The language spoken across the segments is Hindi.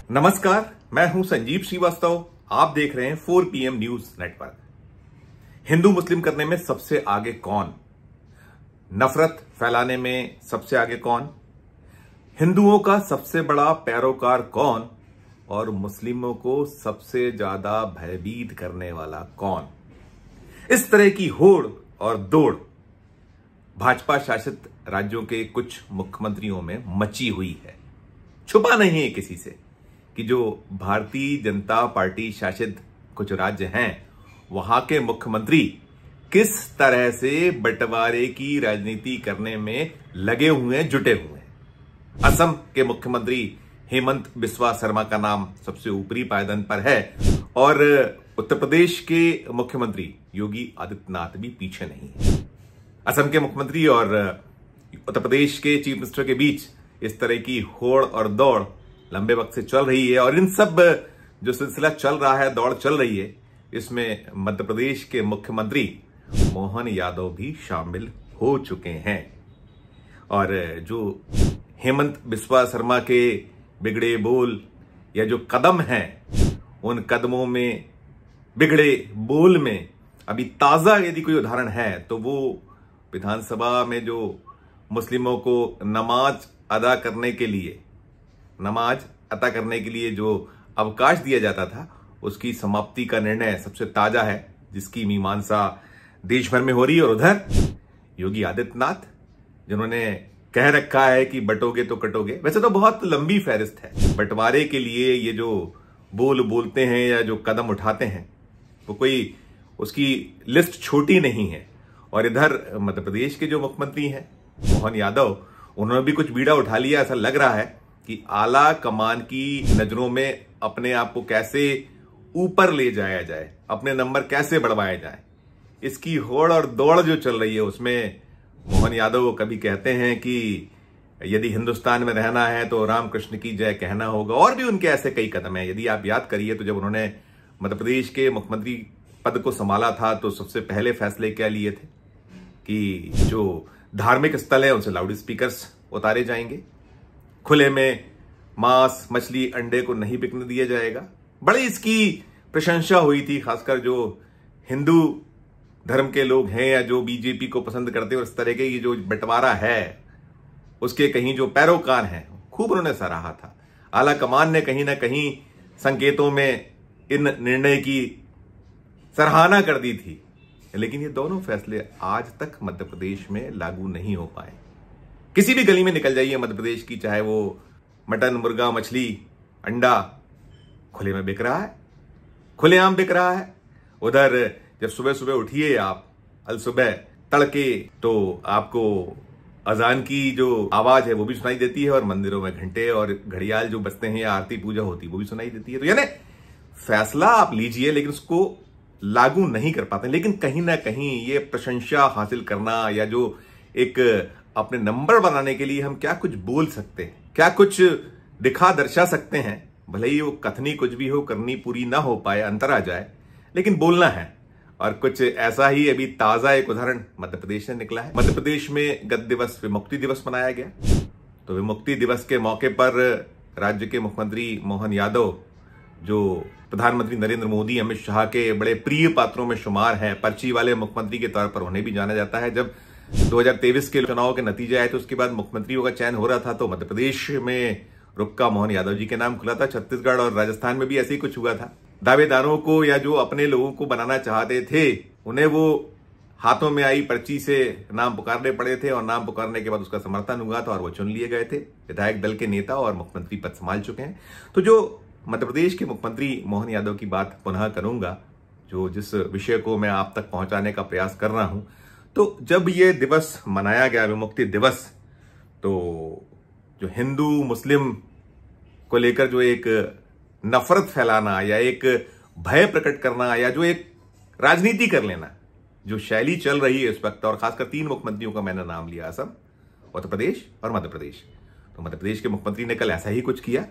नमस्कार, मैं हूं संजीव श्रीवास्तव। आप देख रहे हैं 4 PM न्यूज नेटवर्क। हिंदू मुस्लिम करने में सबसे आगे कौन? नफरत फैलाने में सबसे आगे कौन? हिंदुओं का सबसे बड़ा पैरोकार कौन? और मुस्लिमों को सबसे ज्यादा भयभीत करने वाला कौन? इस तरह की होड़ और दौड़ भाजपा शासित राज्यों के कुछ मुख्यमंत्रियों में मची हुई है। छुपा नहीं है किसी से कि जो भारतीय जनता पार्टी शासित कुछ राज्य हैं, वहां के मुख्यमंत्री किस तरह से बंटवारे की राजनीति करने में लगे हुए हैं, जुटे हुए हैं। असम के मुख्यमंत्री हेमंत बिस्वा शर्मा का नाम सबसे ऊपरी पायदान पर है और उत्तर प्रदेश के मुख्यमंत्री योगी आदित्यनाथ भी पीछे नहीं है। असम के मुख्यमंत्री और उत्तर प्रदेश के चीफ मिनिस्टर के बीच इस तरह की होड़ और दौड़ लंबे वक्त से चल रही है और इन सब जो सिलसिला चल रहा है, दौड़ चल रही है, इसमें मध्य प्रदेश के मुख्यमंत्री मोहन यादव भी शामिल हो चुके हैं। और जो हेमंत बिस्वा शर्मा के बिगड़े बोल या जो कदम हैं, उन कदमों में, बिगड़े बोल में अभी ताजा यदि कोई उदाहरण है तो वो विधानसभा में जो मुस्लिमों को नमाज अदा करने के लिए जो अवकाश दिया जाता था, उसकी समाप्ति का निर्णय सबसे ताजा है, जिसकी मीमांसा देश भर में हो रही है। और उधर योगी आदित्यनाथ, जिन्होंने कह रखा है कि बटोगे तो कटोगे। वैसे तो बहुत लंबी फहरिस्त है बंटवारे के लिए। ये जो बोलते हैं या जो कदम उठाते हैं, वो कोई उसकी लिस्ट छोटी नहीं है। और इधर मध्य प्रदेश के जो मुख्यमंत्री हैं मोहन यादव, उन्होंने भी कुछ बीड़ा उठा लिया। ऐसा लग रहा है कि आला कमान की नजरों में अपने आप को कैसे ऊपर ले जाया जाए, अपने नंबर कैसे बढ़वाए जाए, इसकी होड़ और दौड़ जो चल रही है, उसमें मोहन यादव कभी कहते हैं कि यदि हिंदुस्तान में रहना है तो रामकृष्ण की जय कहना होगा। और भी उनके ऐसे कई कदम हैं। यदि आप याद करिए तो जब उन्होंने मध्य प्रदेश के मुख्यमंत्री पद को संभाला था तो सबसे पहले फैसले क्या लिए थे कि जो धार्मिक स्थल है उनसे लाउड स्पीकर्स उतारे जाएंगे, खुले में मांस, मछली, अंडे को नहीं बिकने दिया जाएगा। बड़ी इसकी प्रशंसा हुई थी, खासकर जो हिंदू धर्म के लोग हैं या जो बीजेपी को पसंद करते हैं और इस तरह के ये जो बंटवारा है उसके कहीं जो पैरोकार हैं, खूब उन्होंने सराहा था। आला कमान ने कहीं ना कहीं संकेतों में इन निर्णय की सराहना कर दी थी, लेकिन ये दोनों फैसले आज तक मध्य प्रदेश में लागू नहीं हो पाए। किसी भी गली में निकल जाइए मध्य प्रदेश की, चाहे वो मटन, मुर्गा, मछली, अंडा खुले में बिक रहा है, खुलेआम बिक रहा है। उधर जब सुबह सुबह उठिए आप, अल सुबह तड़के, तो आपको अजान की जो आवाज है वो भी सुनाई देती है और मंदिरों में घंटे और घड़ियाल जो बजते हैं या आरती पूजा होती है वो भी सुनाई देती है। तो यानी फैसला आप लीजिए लेकिन उसको लागू नहीं कर पाते। लेकिन कहीं ना कहीं ये प्रशंसा हासिल करना या जो एक अपने नंबर बनाने के लिए हम क्या कुछ बोल सकते हैं, क्या कुछ दिखा दर्शा सकते हैं, भले ही वो कथनी कुछ भी हो, करनी पूरी ना हो पाए, अंतर आ जाए, लेकिन बोलना है। और कुछ ऐसा ही अभी ताजा एक उदाहरण मध्य प्रदेश से निकला है। मध्य प्रदेश में गत दिवस विमुक्ति दिवस मनाया गया। तो विमुक्ति दिवस के मौके पर राज्य के मुख्यमंत्री मोहन यादव, जो प्रधानमंत्री नरेंद्र मोदी, अमित शाह के बड़े प्रिय पात्रों में शुमार है, पर्ची वाले मुख्यमंत्री के तौर पर उन्हें भी जाना जाता है। जब 2023 के चुनाव के नतीजे आए तो उसके बाद मुख्यमंत्रियों का चयन हो रहा था, तो मध्य प्रदेश में रुक्का मोहन यादव जी के नाम खुला था। छत्तीसगढ़ और राजस्थान में भी ऐसे ही कुछ हुआ था। दावेदारों को या जो अपने लोगों को बनाना चाहते थे, उन्हें वो हाथों में आई पर्ची से नाम पुकारने पड़े थे और नाम पुकारने के बाद उसका समर्थन हुआ था और वो चुन लिए गए थे। विधायक दल के नेता और मुख्यमंत्री पद संभाल चुके हैं। तो जो मध्य प्रदेश के मुख्यमंत्री मोहन यादव की बात पुनः करूंगा, जिस विषय को मैं आप तक पहुंचाने का प्रयास कर रहा हूं। तो जब ये दिवस मनाया गया, विमुक्ति दिवस, तो जो हिंदू मुस्लिम को लेकर जो एक नफरत फैलाना या एक भय प्रकट करना या जो एक राजनीति कर लेना, जो शैली चल रही है इस वक्त, और खासकर 3 मुख्यमंत्रियों का मैंने नाम लिया, असम, उत्तर प्रदेश और मध्य प्रदेश। तो मध्य प्रदेश के मुख्यमंत्री ने कल ऐसा ही कुछ किया।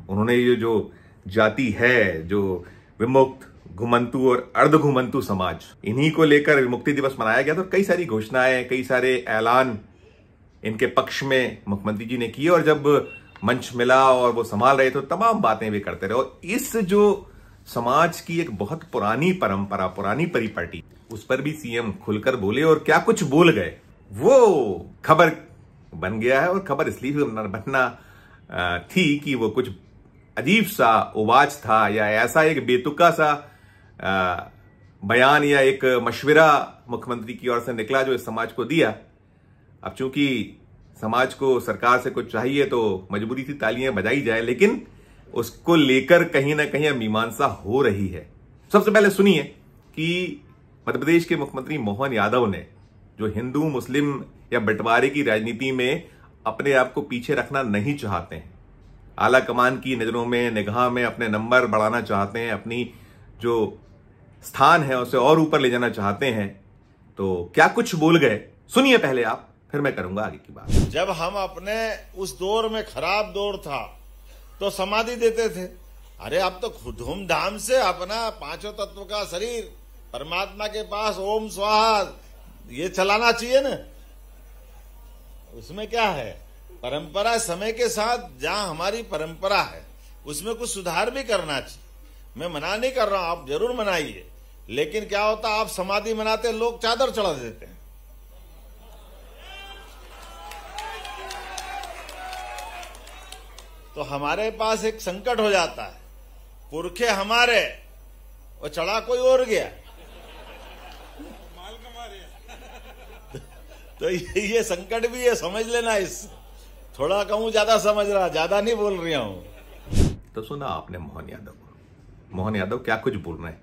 उन्होंने ये जो जाति है, जो विमुक्त, घुमंतु और अर्ध घुमंतु समाज, इन्हीं को लेकर विमुक्ति दिवस मनाया गया। तो कई सारी घोषणाएं, कई सारे ऐलान इनके पक्ष में मुख्यमंत्री जी ने किए। और जब मंच मिला और वो संभाल रहे थे, तमाम बातें भी करते रहे। और इस जो समाज की एक बहुत पुरानी परंपरा, पुरानी परिपाटी, उस पर भी सीएम खुलकर बोले और क्या कुछ बोल गए, वो खबर बन गया है। और खबर इसलिए बनना थी कि वो कुछ अजीब सा उवाच था या ऐसा एक बेतुका सा बयान या एक मशविरा मुख्यमंत्री की ओर से निकला जो इस समाज को दिया। अब चूंकि समाज को सरकार से कुछ चाहिए तो मजबूरी थी तालियां बजाई जाए, लेकिन उसको लेकर कहीं ना कहीं मीमांसा हो रही है। सबसे पहले सुनिए कि मध्य प्रदेश के मुख्यमंत्री मोहन यादव ने, जो हिंदू मुस्लिम या बंटवारे की राजनीति में अपने आप को पीछे रखना नहीं चाहते हैं, आला कमान की नजरों में, निगाह में अपने नंबर बढ़ाना चाहते हैं, अपनी जो स्थान है उसे और ऊपर ले जाना चाहते हैं, तो क्या कुछ बोल गए, सुनिए पहले आप, फिर मैं करूंगा आगे की बात। जब हम अपने उस दौर में, खराब दौर था, तो समाधि देते थे। अरे अब तो धूमधाम से अपना पांचों तत्व का शरीर परमात्मा के पास ओम स्वाहा ये चलाना चाहिए ना। उसमें क्या है, परंपरा समय के साथ जहां हमारी परंपरा है उसमें कुछ सुधार भी करना चाहिए। मैं मना नहीं कर रहा हूं, आप जरूर मनाइए, लेकिन क्या होता, आप समाधि मनाते, लोग चादर चढ़ा देते हैं। तो हमारे पास एक संकट हो जाता है, पुरखे हमारे और चढ़ा कोई और गया। तो ये संकट भी है, समझ लेना। इस थोड़ा कहूं ज्यादा समझ रहा, ज्यादा नहीं बोल रहा हूं। तो सुना आपने मोहन यादव को, मोहन यादव क्या कुछ बोल रहे हैं।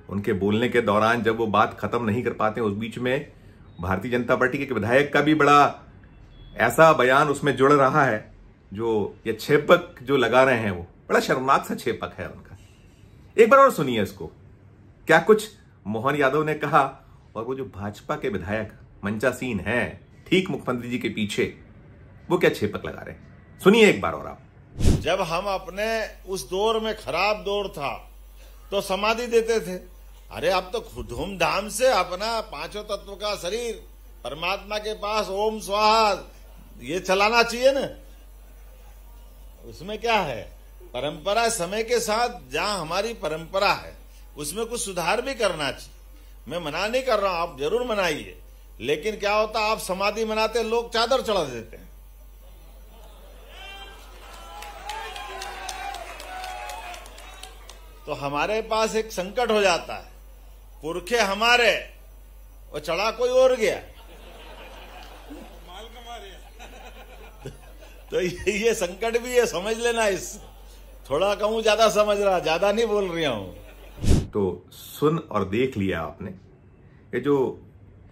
उनके बोलने के दौरान जब वो बात खत्म नहीं कर पाते, उस बीच में भारतीय जनता पार्टी के विधायक का भी बड़ा ऐसा बयान उसमें जुड़ रहा है, जो ये छेपक जो लगा रहे हैं, वो बड़ा शर्मनाक सा छेपक है उनका। एक बार और सुनिए इसको, क्या कुछ मोहन यादव ने कहा। और वो जो भाजपा के विधायक मंचासीन हैं ठीक मुख्यमंत्री जी के पीछे, वो क्या छेपक लगा रहे हैं, सुनिए एक बार और आप। जब हम अपने उस दौर में, खराब दौर था, तो समाधि देते थे। अरे अब तो धूमधाम से अपना पांचों तत्व का शरीर परमात्मा के पास ओम स्वाहा ये चलाना चाहिए ना। उसमें क्या है, परंपरा समय के साथ जहां हमारी परंपरा है उसमें कुछ सुधार भी करना चाहिए। मैं मना नहीं कर रहा हूं, आप जरूर मनाइए, लेकिन क्या होता, आप समाधि मनाते, लोग चादर चढ़ा देते हैं। तो हमारे पास एक संकट हो जाता है, पुरखे हमारे और चढ़ा कोई और गया। तो ये संकट भी है, समझ लेना। इस थोड़ा कहूं ज्यादा समझ रहा, ज्यादा नहीं बोल रहा हूं। तो सुन और देख लिया आपने, ये जो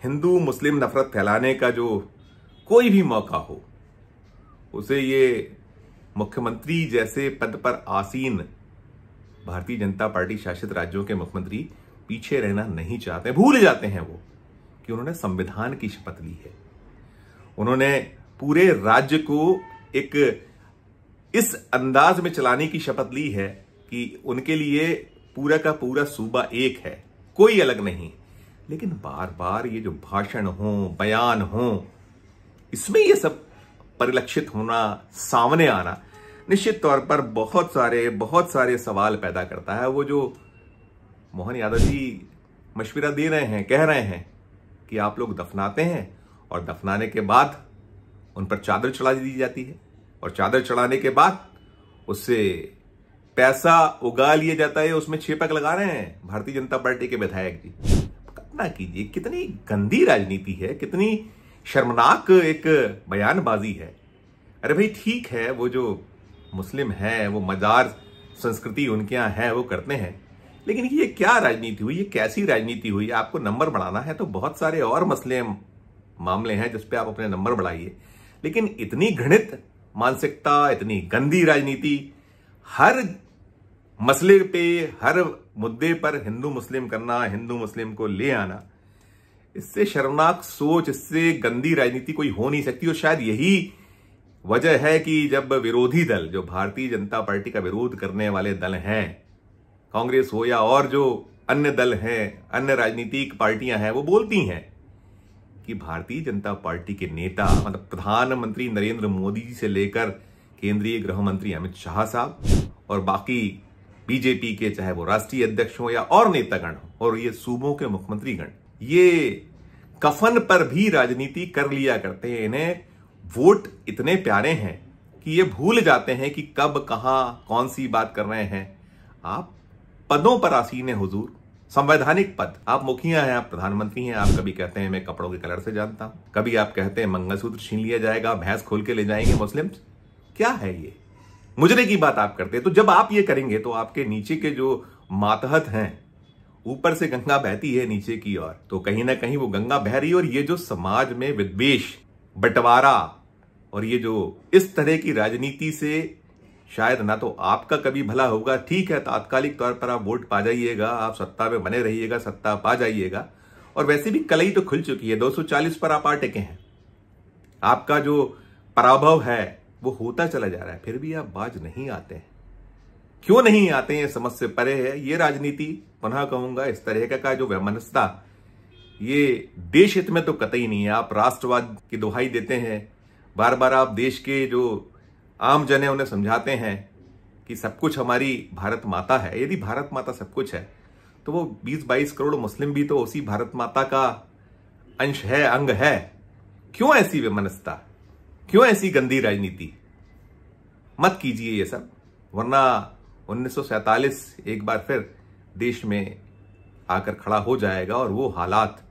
हिंदू मुस्लिम नफरत फैलाने का जो कोई भी मौका हो, उसे ये मुख्यमंत्री जैसे पद पर आसीन भारतीय जनता पार्टी शासित राज्यों के मुख्यमंत्री पीछे रहना नहीं चाहते। भूल जाते हैं वो कि उन्होंने संविधान की शपथ ली है, उन्होंने पूरे राज्य को एक इस अंदाज में चलाने की शपथ ली है कि उनके लिए पूरा का पूरा सूबा एक है, कोई अलग नहीं। लेकिन बार बार ये जो भाषण हो, बयान हो, इसमें ये सब परिलक्षित होना, सामने आना, निश्चित तौर पर बहुत सारे सवाल पैदा करता है। वो जो मोहन यादव जी मशविरा दे रहे हैं, कह रहे हैं कि आप लोग दफनाते हैं और दफनाने के बाद उन पर चादर चढ़ा दी जाती है, और चादर चढ़ाने के बाद उससे पैसा उगा लिया जाता है, उसमें छेपक लगा रहे हैं भारतीय जनता पार्टी के विधायक जी। कल्पना कीजिए कितनी गंदी राजनीति है, कितनी शर्मनाक एक बयानबाजी है। अरे भाई ठीक है, वो जो मुस्लिम है वो मजार संस्कृति उनके यहाँ है, वो करते हैं, लेकिन ये क्या राजनीति हुई, ये कैसी राजनीति हुई। आपको नंबर बढ़ाना है तो बहुत सारे और मसले मामले हैं जिस पे आप अपने नंबर बढ़ाइए, लेकिन इतनी घृणित मानसिकता, इतनी गंदी राजनीति, हर मसले पे, हर मुद्दे पर हिंदू मुस्लिम करना, हिंदू मुस्लिम को ले आना, इससे शर्मनाक सोच, इससे गंदी राजनीति कोई हो नहीं सकती। और शायद यही वजह है कि जब विरोधी दल, जो भारतीय जनता पार्टी का विरोध करने वाले दल हैं, कांग्रेस हो या और जो अन्य दल हैं, अन्य राजनीतिक पार्टियां हैं, वो बोलती हैं कि भारतीय जनता पार्टी के नेता, मतलब प्रधानमंत्री नरेंद्र मोदी जी से लेकर केंद्रीय गृह मंत्री अमित शाह साहब और बाकी बीजेपी के चाहे वो राष्ट्रीय अध्यक्ष हो या और नेतागण हो और ये सूबों के मुख्यमंत्रीगण, ये कफन पर भी राजनीति कर लिया करते हैं। इन्हें वोट इतने प्यारे हैं कि ये भूल जाते हैं कि कब कहां कौन सी बात कर रहे हैं। आप पदों पर आसीन है हुजूर, संवैधानिक पद। आप मुखिया हैं, आप प्रधानमंत्री हैं। आप कभी कहते हैं मैं कपड़ों के कलर से जानता हूं, कभी आप कहते हैं मंगलसूत्र छीन लिया जाएगा, भैंस खोल के ले जाएंगे मुस्लिम। क्या है ये मुजरे की बात आप करते हैं। तो जब आप ये करेंगे तो आपके नीचे के जो मातहत हैं, ऊपर से गंगा बहती है नीचे की ओर, तो कहीं ना कहीं वो गंगा बह रही है। और ये जो समाज में विद्वेष, बंटवारा और ये जो इस तरह की राजनीति से शायद ना तो आपका कभी भला होगा। ठीक है, तात्कालिक तौर पर आप वोट पा जाइएगा, आप सत्ता में बने रहिएगा, सत्ता पा जाइएगा। और वैसे भी कलई तो खुल चुकी है, 240 पर आप आ टिके हैं। आपका जो पराभव है वो होता चला जा रहा है, फिर भी आप बाज नहीं आते हैं। क्यों नहीं आते हैं, समझ से परे है। ये राजनीति, पुनः कहूंगा, इस तरह का जो वैमनस्यता, ये देश हित में तो कतई नहीं है। आप राष्ट्रवाद की दुहाई देते हैं, बार बार आप देश के जो आम जन है उन्हें समझाते हैं कि सब कुछ हमारी भारत माता है। यदि भारत माता सब कुछ है तो वो 20-22 करोड़ मुस्लिम भी तो उसी भारत माता का अंश है, अंग है। क्यों ऐसी वैमनस्यता, क्यों ऐसी गंदी राजनीति? मत कीजिए ये सब, वरना 1947 एक बार फिर देश में आकर खड़ा हो जाएगा और वो हालात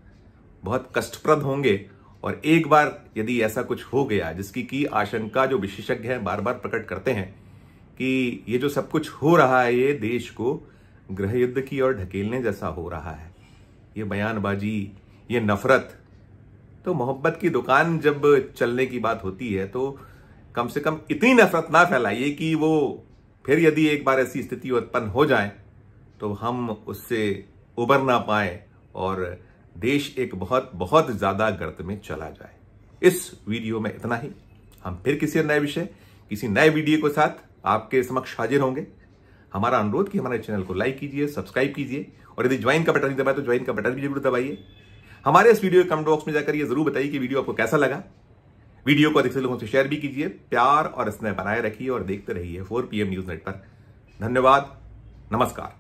बहुत कष्टप्रद होंगे। और एक बार यदि ऐसा कुछ हो गया, जिसकी की आशंका जो विशेषज्ञ हैं बार बार प्रकट करते हैं कि ये जो सब कुछ हो रहा है ये देश को गृह युद्ध की ओर ढकेलने जैसा हो रहा है। ये बयानबाजी, ये नफरत, तो मोहब्बत की दुकान जब चलने की बात होती है तो कम से कम इतनी नफरत ना फैलाइए कि वो फिर यदि एक बार ऐसी स्थिति उत्पन्न हो जाए तो हम उससे उबर ना पाए और देश एक बहुत बहुत ज्यादा गर्त में चला जाए। इस वीडियो में इतना ही। हम फिर किसी नए विषय, किसी नए वीडियो के साथ आपके समक्ष हाजिर होंगे। हमारा अनुरोध कि हमारे चैनल को लाइक कीजिए, सब्सक्राइब कीजिए और यदि ज्वाइन का बटन नहीं दबाए तो ज्वाइन का बटन भी जरूर दबाइए। हमारे इस वीडियो के कमेंट बॉक्स में जाकर ये जरूर बताइए कि वीडियो आपको कैसा लगा। वीडियो को अधिक से लोगों से शेयर भी कीजिए। प्यार और स्नेह बनाए रखिए और देखते रहिए 4PM न्यूज नेट पर। धन्यवाद, नमस्कार।